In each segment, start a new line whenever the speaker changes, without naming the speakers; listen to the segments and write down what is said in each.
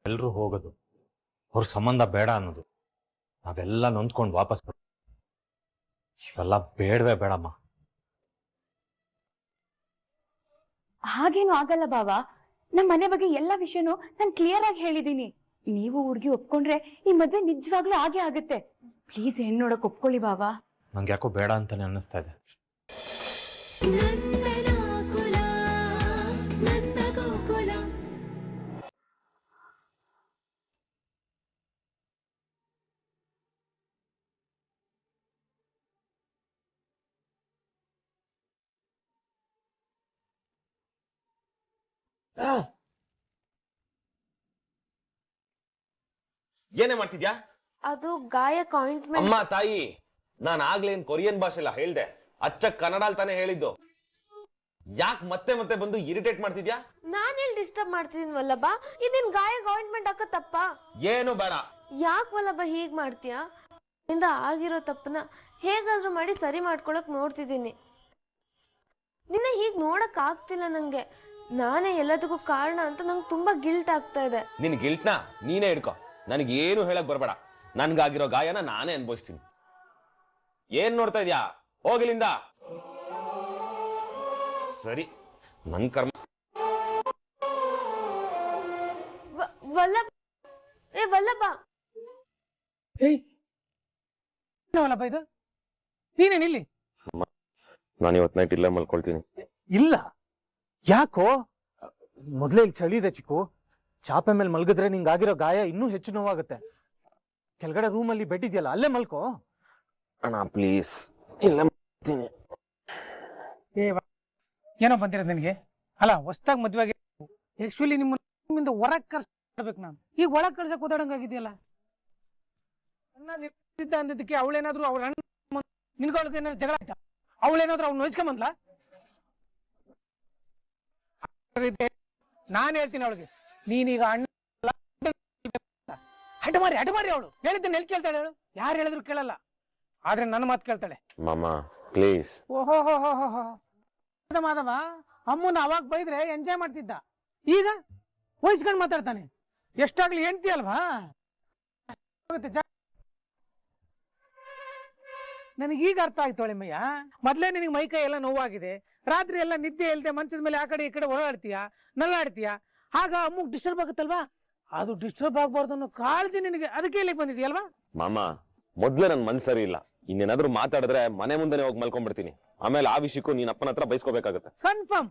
ಎಲ್ರೂ ಹೋಗೋದು, ಅವ್ರ ಸಂಬಂಧ ಬೇಡ ಅನ್ನೋದು, ನಾವೆಲ್ಲ ನೊಂದ್ಕೊಂಡು ವಾಪಸ್ ಬರೋದು. ಇವೆಲ್ಲ ಬೇಡವೇ ಬೇಡಮ್ಮ.
ಹಾಗೇನು ಆಗಲ್ಲ ಬಾವ. ನಮ್ಮ ಮನೆ ಬಗ್ಗೆ ಎಲ್ಲ ವಿಷಯನೂ ನಾನು ಕ್ಲಿಯರ್ ಆಗಿ ಹೇಳಿದೀನಿ. ನೀವು ಹುಡುಗಿ ಒಪ್ಕೊಂಡ್ರೆ ಈ ಮದ್ವೆ ನಿಜವಾಗ್ಲೂ ಆಗೇ ಆಗುತ್ತೆ. ಪ್ಲೀಸ್ ಹೆಣ್ಣು ನೋಡಕ್ ಒಪ್ಕೊಳ್ಳಿ ಬಾವ.
ನಂಗೆ ಯಾಕೋ ಬೇಡ ಅಂತಾನೆ ಅನ್ನಿಸ್ತಾ ಇದೆ.
ಏನೇ ಮಾಡ್ತಿದ್ಯಾ?
ಅದು ಗಾಯಕ ಆಯಿಂಟ್ಮೆಂಟ್.
ಅಮ್ಮ ತಾಯಿ, ನಾನು ಆಗ್ಲೇ ಕೊರಿಯನ್ ಭಾಷೆಲ್ಲ ಹೇಳ್ದೆ, ಅಚ್ಚ ಕನ್ನಡ ತಾನೇ ಹೇಳಿದ್ದು. ಯಾಕೆ ಮತ್ತೆ ಮತ್ತೆ ಬಂದು ಇರಿಟೇಟ್ ಮಾಡ್ತಿದ್ಯಾ?
ನಾನೆಲ್ಲಿ ಡಿಸ್ಟರ್ಬ್ ಮಾಡ್ತಿದೀನಿ ವಲ್ಲಭ? ಇದೇನ್ ಗಾಯಕ ಆಯಿಂಟ್ಮೆಂಟ್ ಹಾಕ ತಪ್ಪ?
ಏನು ಬೇಡ.
ಯಾಕೆ ವಲ್ಲಭ ಹೀಗ್ ಮಾಡ್ತೀಯಾ? ಇಂದ ಆಗಿರೋ ತಪ್ಪನ ಹೇಗಾದ್ರೂ ಮಾಡಿ ಸರಿ ಮಾಡ್ಕೊಳಕ್ ನೋಡ್ತಿದ್ದೀನಿ. ನಿನ್ನ ಹೀಗ್ ನೋಡಕ್ ಆಗ್ತಿಲ್ಲ ನಂಗೆ. ನಾನೇ ಎಲ್ಲದಕ್ಕೂ ಕಾರಣ ಅಂತ ನಂಗೆ ತುಂಬಾ ಗಿಲ್ಟ್ ಆಗ್ತಾ ಇದೆ.
ನಿನ್ ಗಿಲ್ಟ್ನ ನೀನೇ ಹಿಡ್ಕೊ, ನನಗೆ ಏನು ಹೇಳಕ್ ಬರಬೇಡ. ನನ್ಗಾಗಿರೋ ಗಾಯನ ನಾನೇ ಅನುಭವಿಸ್ತೀನಿ. ಏನ್ ನೋಡ್ತಾ ಇದ್ಯಾ? ಹೋಗಿಲಿಂದ. ಸರಿ, ನನ್ ಕರ್ಮ.
ವಲ್ಲಭ, ಏ ವಲ್ಲಭ,
ವಲ್ಲಭ ಇದು ನೀನೇನಿಲ್ಲಿ?
ನಾನು ಇವತ್ ನೈಟ್ ಇಲ್ಲೇ ಮಲ್ಕೊಳ್ತೀನಿ.
ಇಲ್ಲ, ಯಾಕೋ? ಮೊದ್ಲೇ ಇಲ್ಲಿ ಚಳಿ ಇದೆ ಚಿಕ್ಕು. ಚಾಪೆ ಮೇಲೆ ಮಲ್ಗಿದ್ರೆ ನಿಂಗಾಗಿರೋ ಗಾಯ ಇನ್ನೂ ಹೆಚ್ಚು ನೋವಾಗುತ್ತೆ. ಕೆಳಗಡೆ ರೂಮಲ್ಲಿ ಬೆಡ್ ಇದೆಯಲ್ಲ, ಅಲ್ಲೇ ಮಲ್ಕೋ.
ಅಣ್ಣ ಪ್ಲೀಸ್, ಇಲ್ಲೇ ಮಲ್ಕೊಳ್ತೀನಿ.
ಏನೋ ಬಂದಿರೋದು ನನಗೆ. ಅಲ್ಲ, ಹೊಸ್ದಾಗಿ ಮದ್ವೆ ಆಗಿ ಆಕ್ಚುಲಿ ನಿಮ್ಮಿಂದ ಹೊರಗೆ ಕರ್ಸ್ಬೇಕು. ನಾನು ಈಗ ಒಳಗೆ ಕಳ್ಸಕ್ ಓದಾಡಂಗಾಗಿದೆಯಲ್ಲ. ಅಂದಿದ್ದಕ್ಕೆ ಅವಳೇನಾದ್ರು ಅವ್ರ ಅಣ್ಣ ನಿನ್ಗೊಳಗೆ ಏನಾದ್ರು ಜಗಳ ಆಯ್ತಾ? ಅವಳೇನಾದ್ರು ಅವ್ನು ನೋಯ್ಸ್ಕೊಂಬಂದ್ಲ? ನಾನು ಹೇಳ್ತೀನಿ ಅವಳಿಗೆ, ನೀನೀಗ ಅಣ್ಣ ಹಠಮಾರಿ ಅವಳು ಹೇಳಿದ್ದನ್ನ ಎಲ್ಲಿ ಕೇಳ್ತಾಳೆ ಹೇಳು? ಯಾರು ಹೇಳಿದ್ರು ಕೇಳಲ್ಲ, ಆದ್ರೆ ನನ್ನ ಮಾತು ಕೇಳ್ತಾಳೆ.
ಮಾಮ ಪ್ಲೀಸ್.
ಓಹೋ ಮಾಧವ, ಅಮ್ಮನ ಅವಾಗ ಬೈದ್ರೆ ಎಂಜಾಯ್ ಮಾಡ್ತಿದ್ದ, ಈಗ ವಹಿಸ್ಕೊಂಡು ಮಾತಾಡ್ತಾನೆ. ಎಷ್ಟಾಗ್ಲಿ ಹೆಂಡ್ತಿ ಅಲ್ವಾ? ನನಗೀಗ ಅರ್ಥ ಆಯ್ತು ಅಳಿಮಯ್ಯ. ಮೊದ್ಲೇ ನಿನಗೆ ಮೈಕೈ ಎಲ್ಲ ನೋವಾಗಿದೆ, ರಾತ್ರಿ ಎಲ್ಲ ನಿದ್ದೆ ಇಲ್ಲದೆ ಮಂಚದ ಮೇಲೆ ಆ ಕಡೆ ಈ ಕಡೆ ಓಡಾಡ್ತೀಯ, ನಲ್ಲಾಡ್ತೀಯ. ಆಗ ಅಮ್ಮಗ್ ಡಿಸ್ಟರ್ಬ್ ಆಗುತ್ತಲ್ವಾ? ಅದು ಡಿಸ್ಟರ್ಬ್ ಆಗ್ಬಾರ್ದು ಅನ್ನೋ ಕಾಳಜಿ ನಿನಗೆ, ಅದಕ್ಕೆ ಇಲ್ಲಿಗೆ ಬಂದಿದ್ಯಲ್ವಾ?
ಮಾಮ, ಮೊದ್ಲೇ ನನ್ ಮನ್ಸ್ ಸರಿ ಇಲ್ಲ. ಇನ್ನೇನಾದ್ರೂ ಮಾತಾಡಿದ್ರೆ ಮನೆ ಮುಂದೆ ಹೋಗಿ ಮಲ್ಕೊಂಡ್ಬಿಡ್ತೀನಿ. ಆಮೇಲೆ ಆ ವಿಷಯಕ್ಕೂ ನೀನ್ ಅಪ್ಪನ ಹತ್ರ ಬೈಸ್ಕೋಬೇಕಾಗತ್ತೆ.
ಕನ್ಫರ್ಮ್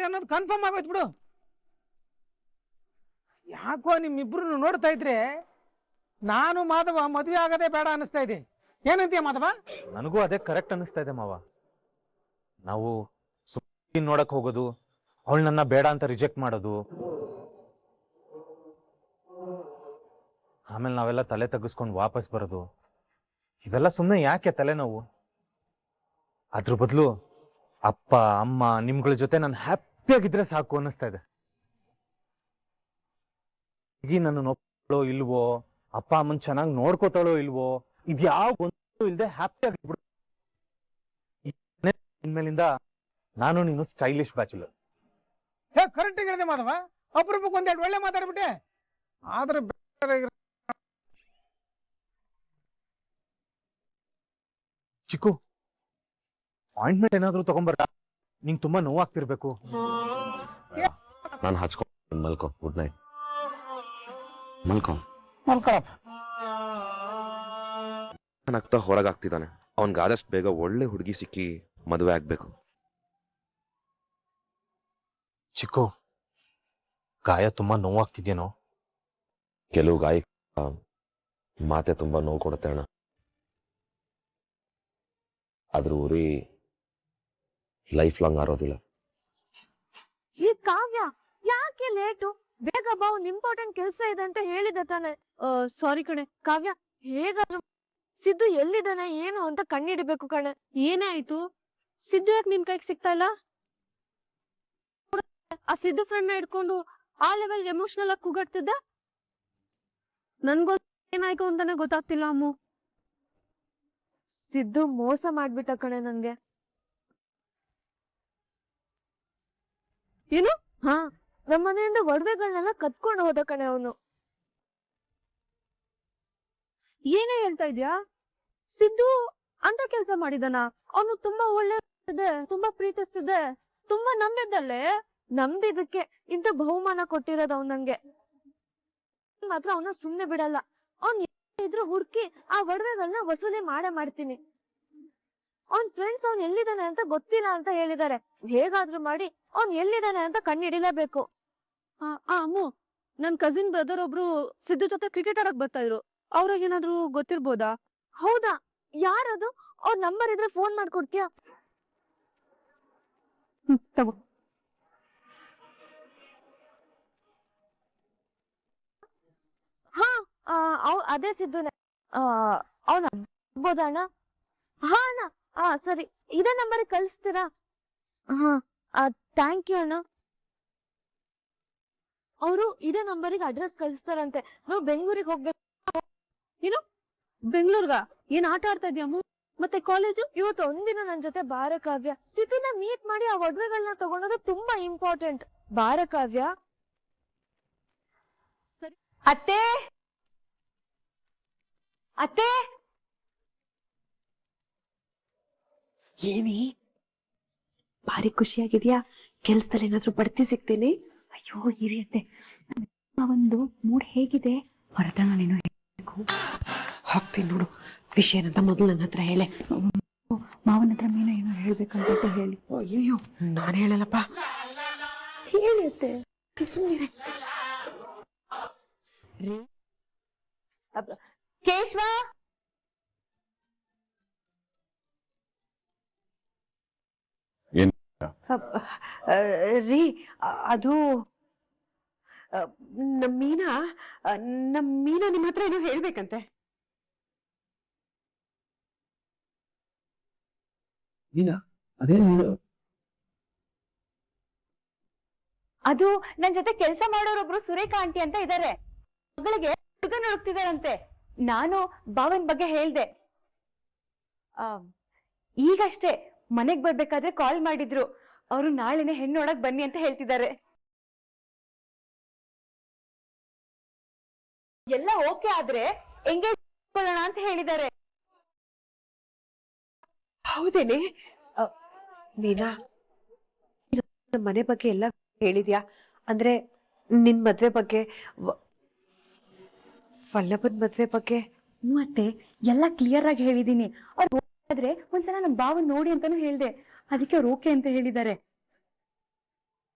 ಅನ್ನೋದು ಕನ್ಫರ್ಮ್ ಆಗೋಯ್ತು ಬಿಡು. ಯಾಕೋ ನಿಮ್ಮಿಬ್ರು ನೋಡ್ತಾ ಇದ್ರೆ ನಾನು ಮಾಧವ ಮದುವೆ ಆಗದೆ ಬೇಡ ಅನಿಸ್ತಾ ಇದೆ. ಏನಂತೀಯ ಮಾಧವ?
ನನಗೂ ಅದೇ ಕರೆಕ್ಟ್ ಅನಿಸ್ತಾ ಇದೆ ಮಾವ. ನಾವು ನೋಡಕ್ ಹೋಗೋದು, ಅವಳು ನನ್ನ ಬೇಡ ಅಂತ ರಿಜೆಕ್ಟ್ ಮಾಡೋದು, ಆಮೇಲೆ ನಾವೆಲ್ಲ ತಲೆ ತಗ್ಗಿಸ್ಕೊಂಡು ವಾಪಸ್ ಬರೋದು, ಇವೆಲ್ಲ ಸುಮ್ಮನೆ ಯಾಕೆ ತಲೆನೋವು? ಅದ್ರ ಬದಲು ಅಪ್ಪ ಅಮ್ಮ ನಿಮ್ಗಳ ಜೊತೆ ನಾನು ಹ್ಯಾಪಿಯಾಗಿದ್ರೆ ಸಾಕು ಅನ್ನಿಸ್ತಾ ಇದೆ. ಈಗ ನನ್ನ ಒಪ್ಪಳೋ ಇಲ್ವೋ, ಅಪ್ಪ ಅಮ್ಮನ್ ಚೆನ್ನಾಗಿ ನೋಡ್ಕೋತಾಳೋ ಇಲ್ವೋ, ಇದ್ಯಾವ ಗೊಂದಲೂ ಇಲ್ಲದೆ ಹ್ಯಾಪಿ ಆಗಿಬಿಡು. ಇನ್ಮೇಲಿಂದ ನಾನು ನೀನು ಸ್ಟೈಲಿಶ್ ಬ್ಯಾಚುಲರ್.
ಕರೆಕ್ಟ್ ಹೇಳಿದೆ ಮಾಧವ, ಅಪರೂಪಕ್ಕೆ ಒಂದೆರಡು ಒಳ್ಳೆ ಮಾತಾಡ್ಬಿಟ್ಟೆ. ಆದ್ರೆ
ಚಿಕ್ಕು, ಆಯಿಂಟ್ಮೆಂಟ್ ಏನಾದ್ರು ತಗೊಂಬರ, ನಿಂಗೆ ತುಂಬಾ ನೋವಾಗ್ತಿರ್ಬೇಕು.
ನಾನು ಹಚ್ಕೊಂಡು ಮಲ್ಕೋ. Good night. ಮಲ್ಕೋ.
ಮಲ್ಕೊಳಪ್ಪ.
ನಗ್ತಾ ಹೊರಗಾಗ್ತಿದ್ದಾನೆ. ಅವನ್ಗೆ ಆದಷ್ಟು ಬೇಗ ಒಳ್ಳೆ ಹುಡುಗಿ ಸಿಕ್ಕಿ ಮದುವೆ ಆಗ್ಬೇಕು.
ಚಿಕ್ಕು, ಗಾಯ ತುಂಬಾ ನೋವಾಗ್ತಿದ್ಯೇನೋ?
ಕೆಲವು ಗಾಯ ಮಾತೆ ತುಂಬಾ ನೋವು ಕೊಡುತ್ತೆ ಅಣ್ಣ. ಆದ್ರೂ ಉರಿ ಲೈಫ್ ಲಾಂಗ್ ಆರೋದಿಲ್ಲ.
ಈ ಕಾವ್ಯ ಯಾಕೆ ಲೇಟು? ಬೇಗ ಬಾ, ಒಂದು ಇಂಪಾರ್ಟೆಂಟ್ ಕೆಲಸ ಇದೆ ಅಂತ ಹೇಳಿದ ತಾನೆ. ಸಾರಿ ಕಣೆ ಕಾವ್ಯ, ಹೇಗಾದ್ರೂ ಸಿದ್ದು ಎಲ್ಲಿದ್ದಾನೆ ಏನು ಅಂತ ಕಣ್ಣಿಡಿಬೇಕು ಕಣೆ.
ಏನೇ ಆಯ್ತು? ಸಿದ್ದು ಯಾಕೆ ನಿನ್ ಕೈಗೆ ಸಿಗ್ತಾ ಇಲ್ಲ? ಆ ಸಿದ್ದು ಫ್ರೆಂಡ್ ನ ಇಟ್ಕೊಂಡು ಆ ಲೆವೆಲ್ ಎಮೋಷನಲ್ ಆಗಿ ಕೂಗಾಡ್ತಿದ್ದ. ನನ್ಗೋ ಏನಾಯ್ತು ಅಂತಾನೆ ಗೊತ್ತಾಗ್ತಿಲ್ಲ ಅಮ್ಮು.
ಸಿದ್ದು ಮೋಸ ಮಾಡ್ಬಿಟ್ಟ ಕಣೆ ನನ್ಗೆ.
ಏನು?
ಹಾ, ನಮ್ಮನೆಯಿಂದ ಒಡವೆಗಳನ್ನೆಲ್ಲ ಕತ್ಕೊಂಡು ಹೋದ ಕಣೆ ಅವನು.
ಏನೇ ಹೇಳ್ತಾ ಇದ್ಯಾ? ಸಿದ್ದು ಅಂತ ಕೆಲ್ಸ ಮಾಡಿದನ? ಅವನು ತುಂಬಾ ಒಳ್ಳೆ ತುಂಬಾ ಪ್ರೀತಿಸ್ತಿದ್ದೆ, ತುಂಬಾ ನಂಬಿದ್ದಲ್ಲೇ.
ನಂಬಿದಕ್ಕೆ ಇಂಥ ಬಹುಮಾನ ಕೊಟ್ಟಿರೋದು ಅವ್ನ್ ನಂಗೆ. ಮಾತ್ರ ಅವನ ಸುಮ್ನೆ ಬಿಡಲ್ಲ. ಅವ್ನ್ ಇದ್ರು ಹುಡ್ಕಿ ಆ ಒಡವೆಗಳನ್ನ ವಸೂಲಿ ಮಾಡ್ತೀನಿ. ಅವ್ನ್ ಫ್ರೆಂಡ್ಸ್ ಅವ್ನ್ ಎಲ್ಲಿದ್ದಾನೆ ಅಂತ ಗೊತ್ತಿಲ್ಲ ಅಂತ ಹೇಳಿದಾರೆ. ಹೇಗಾದ್ರೂ ಮಾಡಿ ಅವ್ನ್ ಎಲ್ಲಿದ್ದಾನೆ ಅಂತ ಕಣ್ಣು ಹಿಡಿಲೇಬೇಕು.
ಅಮ್ಮು, ನನ್ ಕಸಿನ್ ಬ್ರದರ್ ಒಬ್ರು ಸಿದ್ದು ಜೊತೆ ಕ್ರಿಕೆಟ್ ಆಡಕ್ ಬರ್ತಾ ಇದ್ರು. ಅವ್ರಿಗೇನಾದ್ರೂ ಗೊತ್ತಿರ್ಬೋದಾ?
ಹೌದಾ? ಯಾರದು? ಅವ್ರ ನಂಬರ್ ಇದ್ರೆ ಫೋನ್ ಮಾಡ್ಕೊಡ್ತೀಯಾ?
ತಗೋ.
ಹಾ, ಅದೇ ಸಿದ್ದುನೆ. ಅವನ ಆಗ್ಬೋದಾ ಅಣ್ಣ? ಹಾ ಅಣ್ಣ, ಸರಿ, ಇದೇ ನಂಬರ್ ಕಳಿಸ್ತೀರಾ? ಹಾ, ಥ್ಯಾಂಕ್ ಯು ಅಣ್ಣ. ಅವರು ಇದೇ ನಂಬರಿಗೆ ಅಡ್ರೆಸ್ ಕಳಿಸ್ತಾರಂತೆ. ನಾವು ಬೆಂಗಳೂರಿಗೆ ಹೋಗ್ಬೇಕು.
ಏನು ಬೆಂಗಳೂರ್ಗ? ಏನ್ ಆಟ ಆಡ್ತಾ ಇದ್ಯಮ್ಮ? ಮತ್ತೆ ಕಾಲೇಜು?
ಇವತ್ತು ಒಂದಿನ ನನ್ ಜೊತೆ ಬಾರ ಕಾವ್ಯ. ಸಿದ್ದುನ ಮೀಟ್ ಮಾಡಿ ಆ ಒಡವೆಗಳನ್ನ ತಗೊಳೋದು ತುಂಬಾ ಇಂಪಾರ್ಟೆಂಟ್. ಬಾರ ಕಾವ್ಯ.
ಸರಿ.
ಅತ್ತೆ ಅತ್ತೆ,
ಏನಿ ಭಾರಿ ಖುಷಿಯಾಗಿದ್ಯಾ? ಕೆಲ್ಸದಲ್ಲಿ ಏನಾದ್ರೂ ಬಡ್ತಿ ಸಿಗ್ತೀನಿ?
ಅಯ್ಯೋ ಹಿರಿಯತ್ತೆ, ಒಂದು ಮೂಡ್ ಹೇಗಿದೆ? ಹೊರತ ನಾನೇನು ಹೇಳ್ಬೇಕು?
ಹೋಗ್ತೀನಿ ನೋಡು. ವಿಷಯ ಏನಂತ ಮೊದಲು ನನ್ನ ಹತ್ರ ಹೇಳೆ.
ಮಾವನ ಹತ್ರ ಮೀನು ಏನೋ ಹೇಳ್ಬೇಕಂತ ಹೇಳಿ.
ಅಯ್ಯೋ, ನಾನು ಹೇಳಲ್ಲಪ್ಪ.
ಹೇಳಿ ಅತ್ತೆ.
ಸುಮ್ಮನೆ
ಕೇಶವ,
ರೀ, ಅದು ನಮ್ಮ ಮೀನಾ ನಿಮ್ಮ ಹತ್ರ ಏನೋ ಹೇಳ್ಬೇಕಂತೆ.
ಅದು ನನ್ ಜೊತೆ ಕೆಲ್ಸ ಮಾಡೋರೊಬ್ರು ಸುರೇಖಾ ಆಂಟಿ ಅಂತ ಇದಾರೆ. ಮಗಳಿಗೆ ಹುಡುಗನ ಹುಡುಕ್ತಿದಾರಂತೆ. ನಾನು ಭಾವನ್ ಬಗ್ಗೆ ಹೇಳ್ದೆ. ಈಗಷ್ಟೇ ಮನೆಗ್ ಬರ್ಬೇಕಾದ್ರೆ ಕಾಲ್ ಮಾಡಿದ್ರು. ಅವರು ನಾಳೆನೆ ಹೆಣ್ಣು ನೋಡಕ್ ಬನ್ನಿ ಅಂತ ಹೇಳ್ತಿದ್ದಾರೆ. ಎಲ್ಲ ಓಕೆ ಆದ್ರೆ ಎಂಗೇಜ್ ಮಾಡೋಣ ಅಂತ ಹೇಳಿದ್ದಾರೆ.
ಹೌದೇನೆ? ಮೀನಾ, ನಮ್ಮ ಮನೆ ಬಗ್ಗೆ ಎಲ್ಲ ಹೇಳಿದ್ಯಾ? ಅಂದ್ರೆ ನಿನ್ ಮದ್ವೆ ಬಗ್ಗೆ, ವಲ್ಲಭನ್ ಮದ್ವೆ ಬಗ್ಗೆ?
ಮತ್ತೆ ಎಲ್ಲ ಕ್ಲಿಯರ್ ಆಗಿ ಹೇಳಿದೀನಿ. ಅವ್ರು ಆದ್ರೆ ಒಂದ್ಸಲ ನಮ್ ಭಾವನ್ ನೋಡಿ ಅಂತಾನು ಹೇಳ್ದೆ. ಅದಕ್ಕೆ ಅವ್ರು ಓಕೆ ಅಂತ ಹೇಳಿದ್ದಾರೆ.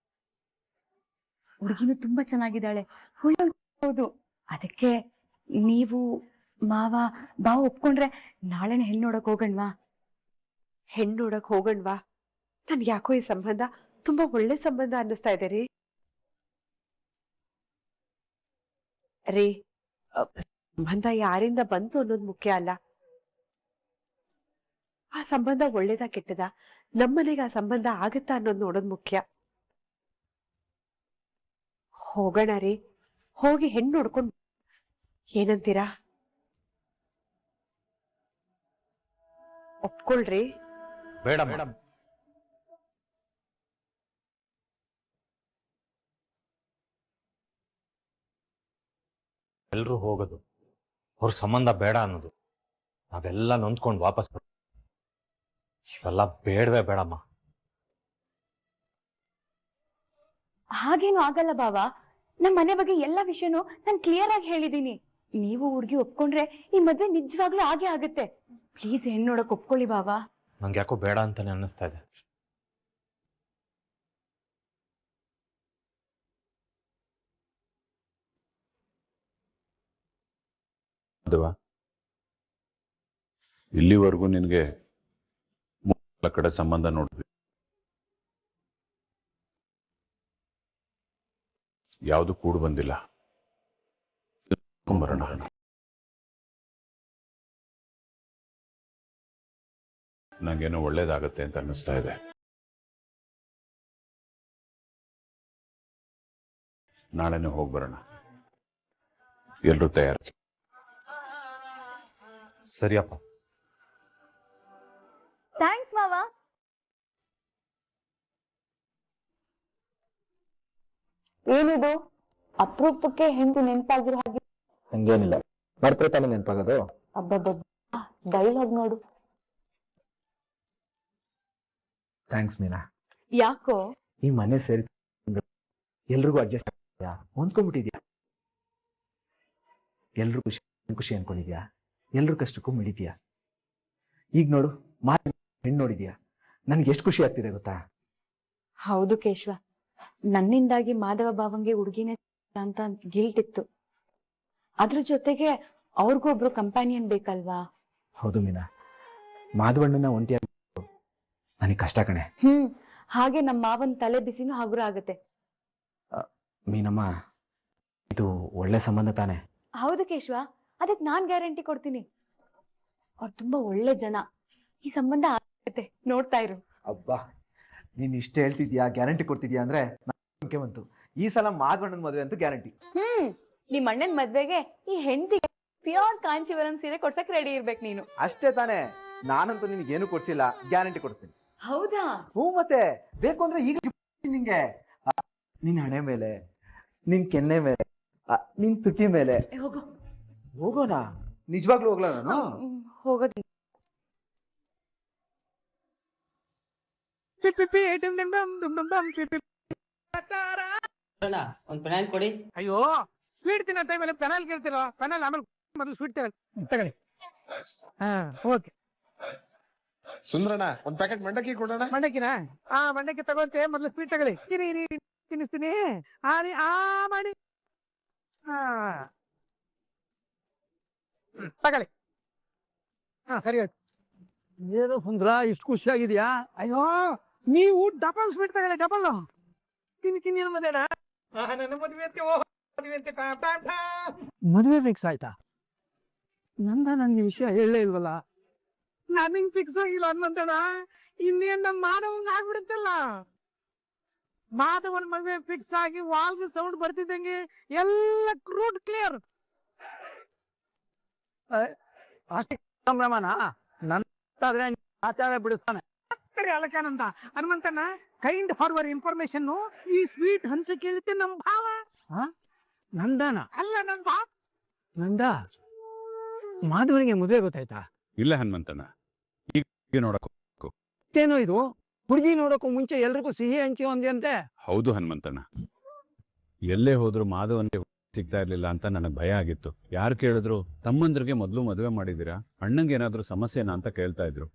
ಹುಡುಗಿನೂ ತುಂಬಾ ಚೆನ್ನಾಗಿದ್ದಾಳೆ. ಹೌದು, ಅದಕ್ಕೆ ನೀವು ಭಾವ ಒಪ್ಕೊಂಡ್ರೆ ನಾಳೆನೆ ಹೆಣ್ಣು ನೋಡಕ್ ಹೋಗಣ್ವಾ?
ಹೆಣ್ಣು ನೋಡಕ್ ಹೋಗಣ್ವಾ? ನನ್ಗೆ ಯಾಕೋ ಈ ಸಂಬಂಧ ತುಂಬಾ ಒಳ್ಳೆ ಸಂಬಂಧ ಅನ್ನಿಸ್ತಾ ಇದೆ ರೀ. ರೀ, ಸಂಬಂಧ ಯಾರಿಂದ ಬಂತು ಅನ್ನೋದು ಮುಖ್ಯ ಅಲ್ಲ. ಆ ಸಂಬಂಧ ಒಳ್ಳೇದ ಕೆಟ್ಟದ, ನಮ್ಮನೆಗೆ ಆ ಸಂಬಂಧ ಆಗತ್ತಾ ಅನ್ನೋದು ನೋಡೋದು ಮುಖ್ಯ. ಹೋಗೋಣ ರೀ, ಹೋಗಿ ಹೆಣ್ಣು ನೋಡ್ಕೊಂಡು ಏನಂತೀರಾ? ಒಪ್ಕೊಳ್ರಿ.
ಬೇಡ ಮೇಡಮ್, ಎಲ್ರೂ ಹೋಗೋದು, ಅವ್ರ ಸಂಬಂಧ ಬೇಡ ಅನ್ನೋದು, ನಾವೆಲ್ಲ ನೊಂದ್ಕೊಂಡು ವಾಪಸ್ ಬರೋದು, ಇವೆಲ್ಲ ಬೇಡವೇ ಬೇಡಮ್ಮ.
ಹಾಗೇನು ಆಗಲ್ಲ ಬಾವ. ನಮ್ಮ ಮನೆ ಬಗ್ಗೆ ಎಲ್ಲ ವಿಷಯನೂ ನಾನು ಕ್ಲಿಯರ್ ಆಗಿ ಹೇಳಿದೀನಿ. ನೀವು ಹುಡುಗಿ ಒಪ್ಕೊಂಡ್ರೆ ಈ ಮದ್ವೆ ನಿಜವಾಗ್ಲೂ ಆಗೇ ಆಗುತ್ತೆ. ಪ್ಲೀಸ್ ಹೆಣ್ಣು ನೋಡಕ್ ಒಪ್ಕೊಳ್ಳಿ ಬಾವ.
ನಂಗೆ ಯಾಕೋ ಬೇಡ ಅಂತಾನೆ ಅನ್ನಿಸ್ತಾ ಇದೆ.
ಅದುವಾ, ಇಲ್ಲಿವರೆಗೂ ನಿನಗೆ ಮೂಲ ಕಡೆ ಸಂಬಂಧ ನೋಡಿದ್ವಿ, ಯಾವುದು ಕೂಡ ಬಂದಿಲ್ಲ. ಬರೋಣ. ನಂಗೇನೋ ಒಳ್ಳೇದಾಗತ್ತೆ ಅಂತ ಅನ್ನಿಸ್ತಾ ಇದೆ. ನಾಳೆನೇ ಹೋಗಿ ಬರೋಣ. ಎಲ್ರೂ ತಯಾರು?
ಸರಿಯಪ್ಪ.
ಥ್ಯಾಂಕ್ಸ್ ಮಾವ. ಏನಿದು ಅಪರೂಪಕ್ಕೆ ಹೆಂಡು ನೆನ್ಪಾಗಿರೋ ಹಾಗೆ?
ಹಂಗೇನಿಲ್ಲ, ಮರ್ತ್ರೆ ತಾನೇ ನೆನಪಾಗೋದು.
ಅಬ್ಬಬ್ಬ, ಡೈಲಾಗ್ ನೋಡು.
ಥ್ಯಾಂಕ್ಸ್ ಮೀನಾ.
ಯಾಕೋ?
ಈ ಮನೆ ಸೇರಿ ಎಲ್ರಿಗೂ ಅಡ್ಜಸ್ಟ್ ಆಗ್ತಿದ್ಯಾ, ಹೊಂದ್ಕೊಂಡ್ಬಿಟ್ಟಿದ್ಯಾ, ಎಲ್ರು ಖುಷಿ ಖುಷಿ ಅನ್ಕೊಂಡಿದ್ಯಾ, ಎಲ್ರ ಕಷ್ಟಕ್ಕೂ ಮಿಡಿದ್ಯಾ. ಈಗ ನೋಡು, ಹೆಣ್ಣು ನೋಡಿದ್ಯಾ, ನನ್ಗೆ ಎಷ್ಟು ಖುಷಿ ಆಗ್ತಿದೆ ಗೊತ್ತಾ?
ಹೌದು ಕೇಶವ, ನನ್ನಿಂದಾಗಿ ಮಾಧವ ಭಾವಂಗೆ ಹುಡುಗಿನೇ ಅಂತ ಗಿಲ್ಟ್ ಇತ್ತು. ಅದ್ರ ಜೊತೆಗೆ ಅವ್ರಿಗೊಬ್ರು ಕಂಪ್ಯಾನಿಯನ್ ಬೇಕಲ್ವಾ?
ಹೌದು ಮೀನಾ, ಮಾಧವಣ್ಣನ ಒಂಟಿಯಾಗಿ ನನಗೆ ಕಷ್ಟ ಕಣೆ.
ಹಾಗೆ ನಮ್ಮ ಮಾವನ್ ತಲೆ ಬಿಸಿನೂ ಹಗುರ ಆಗತ್ತೆ.
ಮೀನಮ್ಮ, ಇದು ಒಳ್ಳೆ ಸಂಬಂಧ ತಾನೆ?
ಹೌದು ಕೇಶವ, ಅದಕ್ಕೆ ನಾನ್ ಗ್ಯಾರಂಟಿ ಕೊಡ್ತೀನಿ. ಅವ್ರು ತುಂಬಾ ಒಳ್ಳೆ ಜನ. ಈ ಸಂಬಂಧ ಆಗತ್ತೆ, ನೋಡ್ತಾ ಇರು.
ಅಬ್ಬಾ, ನೀನ್ ಇಷ್ಟ ಹೇಳ್ತಿದ್ಯಾ, ಗ್ಯಾರಂಟಿ ಕೊಡ್ತಿದ್ಯಾ ಅಂದ್ರೆ ನಂಬಿಕೆ ಬಂತು. ಈ ಸಲ ಮಾಧವಣ್ಣನ ಮದುವೆ ಅಂತೂ ಗ್ಯಾರಂಟಿ.
ನಿಮ್ ಅಣ್ಣನ್ ಮದ್ವೆಗೆ ಈ ಹೆಂಡತಿ ಪ್ಯೂರ್ ಕಾಂಚೀವರಂ ಸೀರೆ ಕೊಡ್ಸಕ್ ರೆಡಿ ಇರ್ಬೇಕು ನೀನು.
ಅಷ್ಟೇ ತಾನೇ? ನಾನಂತೂ ನಿನ್ಗೆ ಏನು ಕೊಡ್ಸಿಲ್ಲ, ಗ್ಯಾರಂಟಿ ಕೊಡ್ತೀನಿ.
ಹೌದಾ?
ಹ್ಞೂ, ಮತ್ತೆ ಬೇಕು ಅಂದ್ರೆ ಈಗ ನಿಂಗೆ ನಿನ್ ಹಣೆ ಮೇಲೆ, ನಿನ್ ಕೆನ್ನೆ ಮೇಲೆ, ನಿನ್ ತುಟಿ ಮೇಲೆ.
ಹೋಗೋ.
ಹೋಗೋಣ? ನಿಜವಾಗ್ಲೂ ಹೋಗ್ಲಾ ನಾನು?
ಹೋಗೋದು.
ಒಂದ್ ಪೆನಾಯಿಲ್ ಕೊಡಿ.
ಅಯ್ಯೋ, ಸ್ವೀಟ್ ತಿನ್ನೋ ಟೈಮಲ್ಲಿ ಪೆನಾಲ್ ಕೇಳ್ತಿರೋ? ಪೆನಾಲ್ ಆಮೇಲೆ ಮೊದಲು ಸ್ವೀಟ್ ತಗೊಳ್ಳಿ. ಹಾ, ಓಕೆ.
ಸುಂದ್ರಣ್ಣ, ಒಂದ್ ಪ್ಯಾಕೆಟ್ ಮಂಡಕ್ಕಿ ಕೊಡೋಣ.
ಮಂಡಕ್ಕಿನ? ಮಂಡಕ್ಕಿ ತಗೊಂತೆ, ಮೊದಲು ಸ್ವೀಟ್ ತಗೊಳ್ಳಿ. ತಿನ್ನಿಸ್ತೀನಿ. ಮಾಡಿ. ತಗೊಳ್ಳಿ. ಸರಿ ಆಯ್ತು. ಏನು ಸುಂದ್ರ, ಇಷ್ಟು ಖುಷಿಯಾಗಿದ್ಯಾ? ಅಯ್ಯೋ, ನೀವು ಡಬಲ್ ಸ್ವೀಟ್ ತಗೊಳ್ಳಿ, ಡಬಲ್. ತಿನ್ನಿ ಮದೇನ. ನನ್ನ ಮದುವೆ ಫಿಕ್ಸ್ ಆಯ್ತಾ? ನನ್ಗೆ ವಿಷಯ ಹೇಳಲೇ ಇಲ್ವಲ್ಲ. ನನಗ್ ಫಿಕ್ಸ್ ಆಗಿಲ್ಲ ಅನ್ನೋಂತಣ, ಇನ್ನೇನ್ ನಮ್ಮ ಮಾಧವಂಗ ಆಗ್ಬಿಡುತ್ತಲ್ಲ. ಮಾಧವನ್ ಮದುವೆ ಫಿಕ್ಸ್ ಆಗಿ ವಾಲ್ವ್ ಸೌಂಡ್ ಬರ್ತಿದ್ದಂಗೆ ಎಲ್ಲ ರೂಟ್ ಕ್ಲಿಯರ್. ಅಷ್ಟೇ ಸಂಭ್ರಮನ? ನನ್ನ ಆಚಾರ ಬಿಡಿಸ್ತಾನೆ ಅಲಕಾನಂದ. ಹನುಮಂತನ ಕೈಂಡ್ ಫಾರ್ವರ್ಡ್ ಇನ್ಫಾರ್ಮೇಶನ್ ಈ ಸ್ವೀಟ್ ಹಂಚ ಕೇಳುತ್ತೆ ನಮ್ ಭಾವ. ನಂದನ ಅಲ್ಲ, ನನ್ ಭಾವ. ನಂದ, ಮಾಧವನಿಗೆ ಮದುವೆ ಗೊತ್ತಾಯ್ತಾ?
ಇಲ್ಲ ಹನುಮಂತಣ್ಣ, ಈಗ ನೋಡಕ್
ಏನೋ ಇದು, ಹುಡುಗಿ ನೋಡೋಕ್ಕೂ ಮುಂಚೆ ಎಲ್ರಿಗೂ ಸಿಹಿ ಹಂಚಿ ಅಂತೆ.
ಹೌದು ಹನುಮಂತಣ್ಣ, ಎಲ್ಲೇ ಹೋದ್ರು ಮಾಧವನಿಗೆ ಸಿಗ್ತಾ ಇರ್ಲಿಲ್ಲ ಅಂತ ನನಗೆ ಭಯ ಆಗಿತ್ತು. ಯಾರು ಕೇಳಿದ್ರು ತಮ್ಮಂದ್ರಿಗೆ ಮೊದಲು ಮದುವೆ ಮಾಡಿದ್ದೀರಾ, ಅಣ್ಣಂಗೆ ಏನಾದ್ರೂ ಸಮಸ್ಯೆನಾ ಅಂತ ಕೇಳ್ತಾ ಇದ್ರು.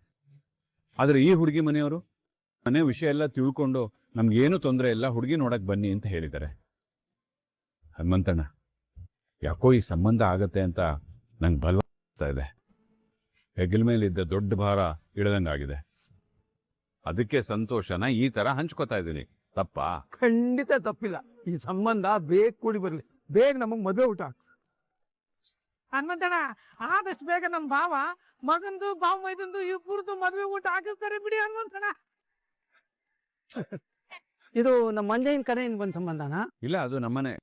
ಆದ್ರೆ ಈ ಹುಡುಗಿ ಮನೆಯವರು ಮನೆ ವಿಷಯ ಎಲ್ಲ ತಿಳ್ಕೊಂಡು ನಮ್ಗೇನು ತೊಂದರೆ ಇಲ್ಲ, ಹುಡುಗಿ ನೋಡಕ್ ಬನ್ನಿ ಅಂತ ಹೇಳಿದ್ದಾರೆ. ಹನುಮಂತಣ್ಣ, ಯಾಕೋ ಈ ಸಂಬಂಧ ಆಗತ್ತೆ ಅಂತ ನಂಗೆ ಬಲವಾಗ್ತಾ ಇದೆ. ಹೆಗಲ ಮೇಲಿದ್ದ ದೊಡ್ಡ ಭಾರ ಇಳದಂಗಾಗಿದೆ. ಅದಕ್ಕೆ ಸಂತೋಷನ ಈ ತರ ಹಂಚ್ಕೋತಾ ಇದ್ದೀನಿ. ತಪ್ಪಾ?
ಖಂಡಿತ ತಪ್ಪಿಲ್ಲ. ಈ ಸಂಬಂಧ ಬೇಗ ಕೂಡಿ ಬರ್ಲಿ, ಬೇಗ ನಮಗ್ ಮದುವೆ ಊಟ ಹಾಕ್ಸ. ಹನುಮಂತಣ್ಣ, ಆದಷ್ಟು ಬೇಗ ನಮ್ ಭಾವ ಮಗಂದು ಭಾವ ಮೈದಂದು ಇಬ್ಬರದು ಮದುವೆ ಊಟ ಹಾಕಿಸ್ತಾರೆ ಬಿಡಿ ಹನುಮಂತಣ್ಣ. ಇದು ನಮ್ಮ ಮಂಜಯ್ಯನ ಕಡೆಯಿಂದ ಬಂದ ಸಂಬಂಧನಾ?
ಇಲ್ಲ, ಅದು ನಮ್ಮನೆ.